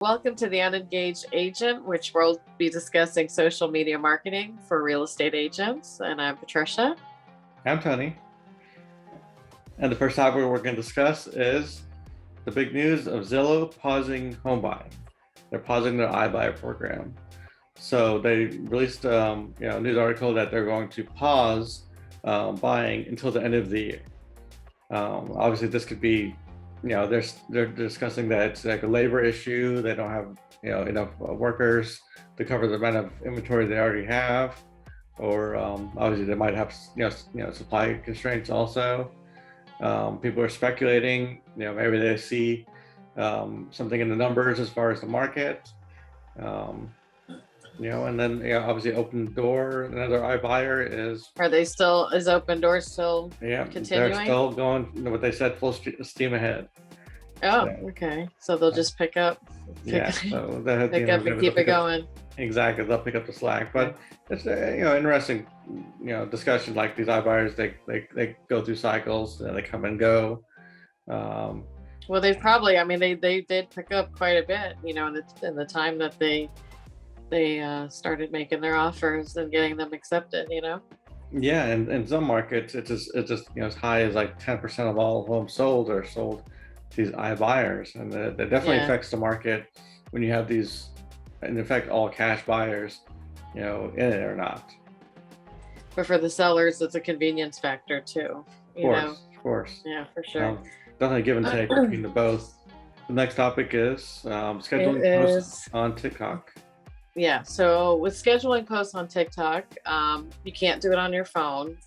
Welcome to the Unengaged Agent, which we'll be discussing social media marketing for real estate agents. And I'm Patricia. I'm Tony. And the first topic we're going to discuss is the big news of Zillow pausing Homebuying. They're pausing their iBuyer program. So they released a news article that they're going to pause buying until the end of the year. Obviously, this could be, they're discussing that it's like a labor issue. They don't have enough workers to cover the amount of inventory they already have, or obviously they might have supply constraints also. People are speculating, maybe they see something in the numbers as far as the market, and then obviously Open Door, another iBuyer is. Are they still, is Open Door still continuing? They're still going, what they said, full steam ahead. Oh, okay. So they'll just pick up and keep it going. Exactly, they'll pick up the slack. But it's interesting, discussion like these iBuyers. They go through cycles, they come and go. Well, they've probably, they did pick up quite a bit, in the time that they started making their offers and getting them accepted. Yeah, and in some markets, it's just as high as like 10% of all homes sold are sold to these iBuyers, and that definitely affects the market when you have these, in effect, all cash buyers, in it or not. But for the sellers, it's a convenience factor too. Of course. Yeah, for sure. Definitely give and take between the both. The next topic is scheduling posts on TikTok. Yeah, so with scheduling posts on TikTok, you can't do it on your phone.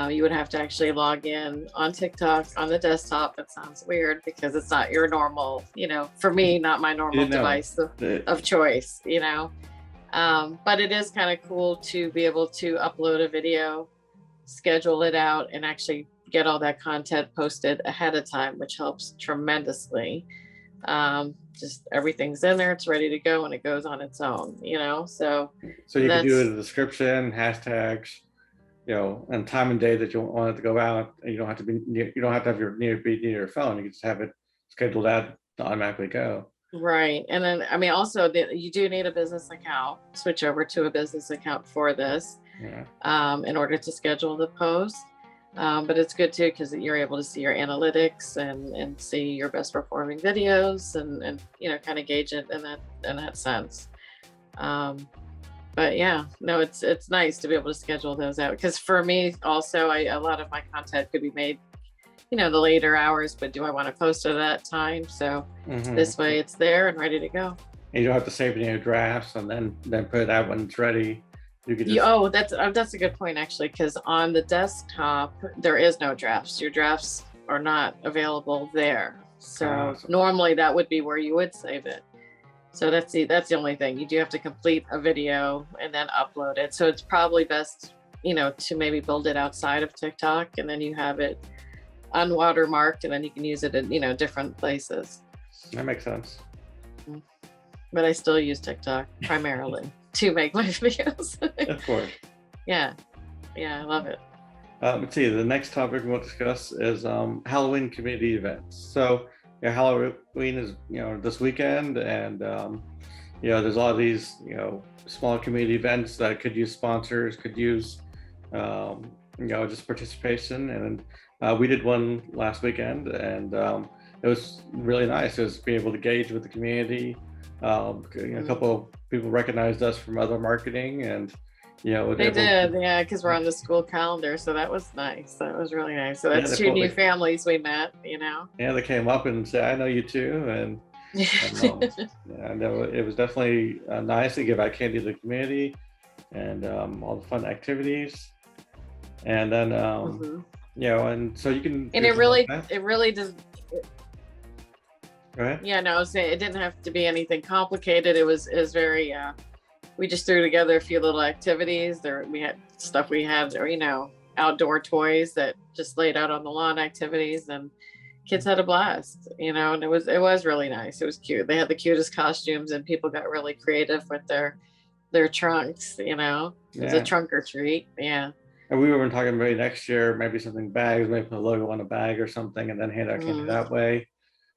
You would have to actually log in on TikTok on the desktop. That sounds weird because it's not your normal, for me, not my normal device of choice, but it is kind of cool to be able to upload a video, schedule it out, and actually get all that content posted ahead of time, which helps tremendously. Just everything's in there, it's ready to go, and it goes on its own, so you can do a description, hashtags, and time and day that you want it to go out, and you don't have to have your near your phone. You can just have it scheduled out to automatically go. Right. And then also you do need a business account. Switch over to a business account for this in order to schedule the post. But it's good too because you're able to see your analytics and see your best performing videos and kind of gauge it in that sense. But yeah, no, it's nice to be able to schedule those out, because for me also, a lot of my content could be made the later hours, but do I want to post at that time? So this way it's there and ready to go. And you don't have to save any drafts and then put it out when it's ready. You could just... that's a good point, actually, because on the desktop there is no drafts. Your drafts are not available there. So normally that would be where you would save it. So that's the only thing. You do have to complete a video and then upload it. So it's probably best, to maybe build it outside of TikTok, and then you have it unwatermarked, and then you can use it in, different places. That makes sense. But I still use TikTok primarily to make my videos. Of course. Yeah, I love it. Let's see, the next topic we want to discuss is Halloween community events. So Halloween is this weekend, and there's a lot of these small community events that could use sponsors, could use just participation. And we did one last weekend, and it was really nice. It was being able to engage with the community. A couple of people recognized us from other marketing, and they did, because we're on the school calendar, so that was nice. That was really nice. So that's two new families we met. Yeah, they came up and said, "I know you too," and it was definitely nice to give out candy to the community and all the fun activities. And then and so you can. And it really does. Go ahead. Yeah, no, it didn't have to be anything complicated. It was very. We just threw together a few little activities. We had stuff or outdoor toys that just laid out on the lawn activities, and kids had a blast. And it was really nice. It was cute. They had the cutest costumes, and people got really creative with their trunks. It was a trunk or treat. Yeah. And we were talking about next year, maybe something bags, maybe put a logo on a bag or something, and then hand out candy that way.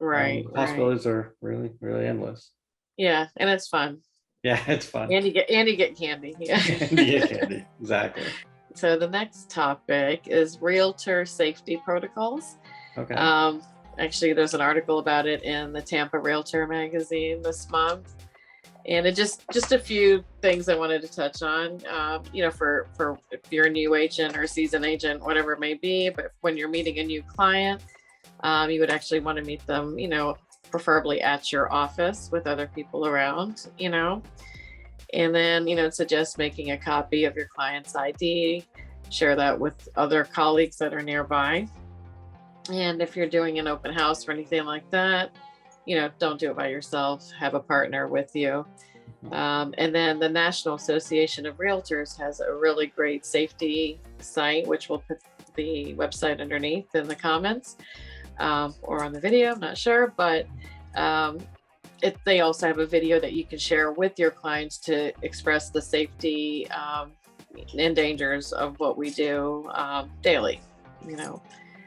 Right. Possibilities are really, really endless. Yeah, and it's fun. Yeah, it's fun. And you get candy. Yeah. And you get candy. Exactly. So the next topic is realtor safety protocols. Okay. Actually, there's an article about it in the Tampa Realtor magazine this month, and it just a few things I wanted to touch on. For if you're a new agent or a seasoned agent, whatever it may be, but when you're meeting a new client, you would actually want to meet them, preferably at your office with other people around, and then, suggest making a copy of your client's ID, share that with other colleagues that are nearby. And if you're doing an open house or anything like that, don't do it by yourself, have a partner with you. And then the National Association of Realtors has a really great safety site, which we'll put the website underneath in the comments or on the video, I'm not sure, but they also have a video that you can share with your clients to express the safety and dangers of what we do daily.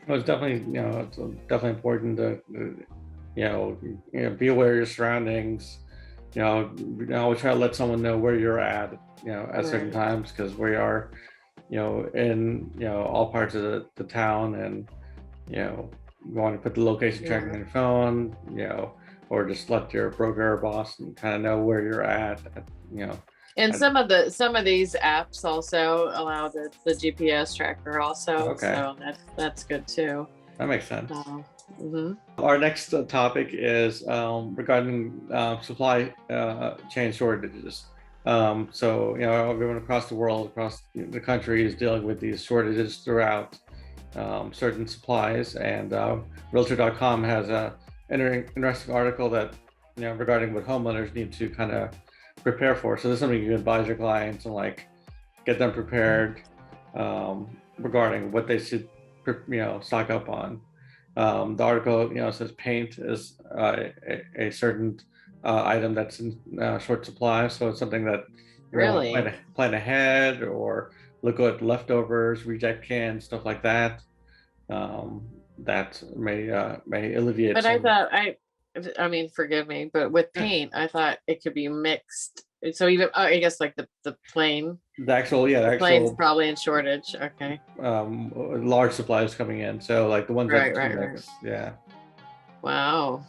Well, it's definitely, it's definitely important to, be aware of your surroundings. Always try to let someone know where you're at, at certain times, because we are, in, all parts of the town, and, you want to put the location tracker on your phone, or just let your broker or boss kind of know where you're at, And some of these apps also allow the GPS tracker also. Okay. So that's good too. That makes sense. Mm-hmm. Our next topic is regarding supply chain shortages. So everyone across the world, across the country, is dealing with these shortages throughout certain supplies, and Realtor.com has a interesting article that regarding what homeowners need to kind of prepare for. So this is something you can advise your clients and get them prepared regarding what they should stock up on. The article says paint is a certain item that's in short supply, so it's something that Really plan ahead, or look at leftovers, reject cans, stuff like that. That may alleviate. But I thought I mean, forgive me, but with paint, I thought it could be mixed. So even I guess the plain. The actual plane's probably in shortage. Okay. Large supplies coming in, so the ones that mix. Yeah. Wow.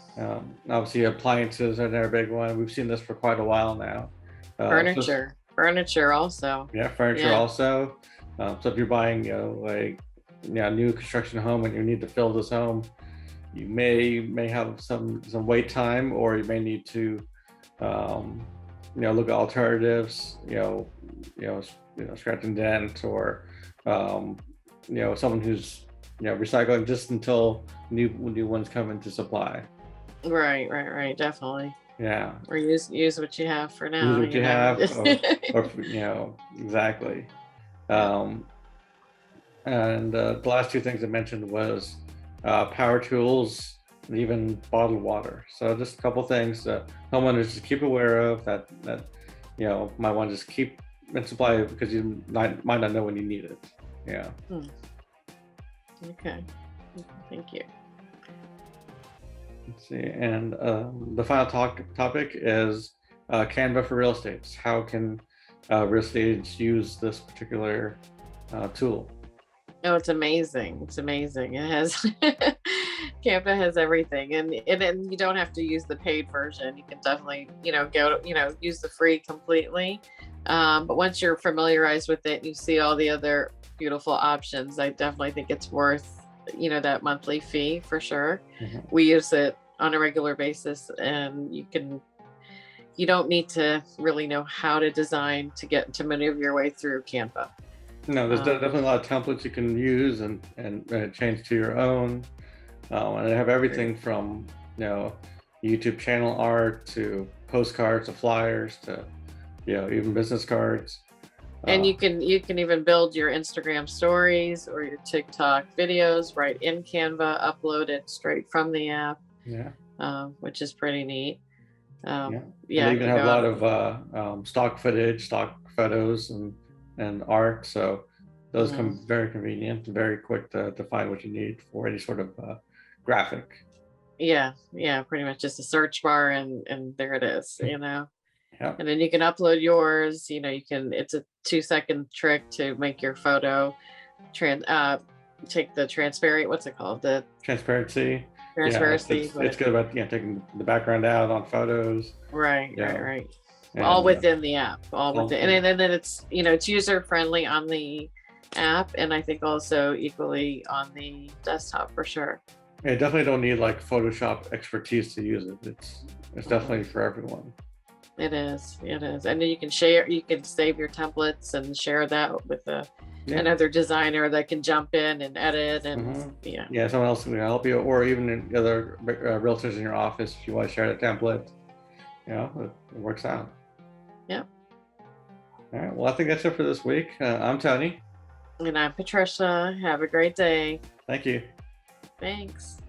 Obviously, appliances are another big one. We've seen this for quite a while now. Furniture also. Yeah, furniture also. So if you're buying, a new construction home and you need to fill this home, you may have some wait time, or you may need to look at alternatives, scratch and dent, or someone who's recycling just until new ones come into supply. Right, definitely. Yeah. Or use what you have for now. Use what you have, or exactly. And the last two things I mentioned was power tools and even bottled water. So just a couple things that homeowners just keep aware of that might want to just keep in supply, because you might not know when you need it. Yeah. Okay. Thank you. Let's see, and the final topic is Canva for real estate. How can real estate agents use this particular tool? Oh, it's amazing. It's amazing. It has Canva has everything, and you don't have to use the paid version. You can definitely, use the free completely. But once you're familiarized with it, you see all the other beautiful options. I definitely think it's worth, that monthly fee for sure. Mm-hmm. We use it on a regular basis, and you don't need to really know how to design to maneuver your way through Canva. No, there's definitely a lot of templates you can use and change to your own. And they have everything from YouTube channel art to postcards to flyers to even business cards. And you can even build your Instagram stories or your TikTok videos right in Canva, upload it straight from the app. Yeah. Which is pretty neat. They even have a lot of stock footage, stock photos, and art. So those come very convenient, very quick to find what you need for any sort of graphic. Yeah, yeah, pretty much just a search bar and there it is, Yeah. And then you can upload yours, it's a 2-second trick to make your photo trans take the transparent, what's it called? The Transparency. Yeah, transparency, it's good about taking the background out on photos. right, Yeah. right. All And within the app, all all- within, and then it's, it's user friendly on the app, and I think also equally on the desktop for sure. yeah, definitely don't need like Photoshop expertise to use it. It's definitely for everyone. It is, and then you can save your templates and share that with another designer that can jump in and edit and Yeah, someone else can help you, or even the other realtors in your office if you want to share the template. It works out. Yep. All right. Well, I think that's it for this week. I'm Tony. And I'm Patricia. Have a great day. Thank you. Thanks.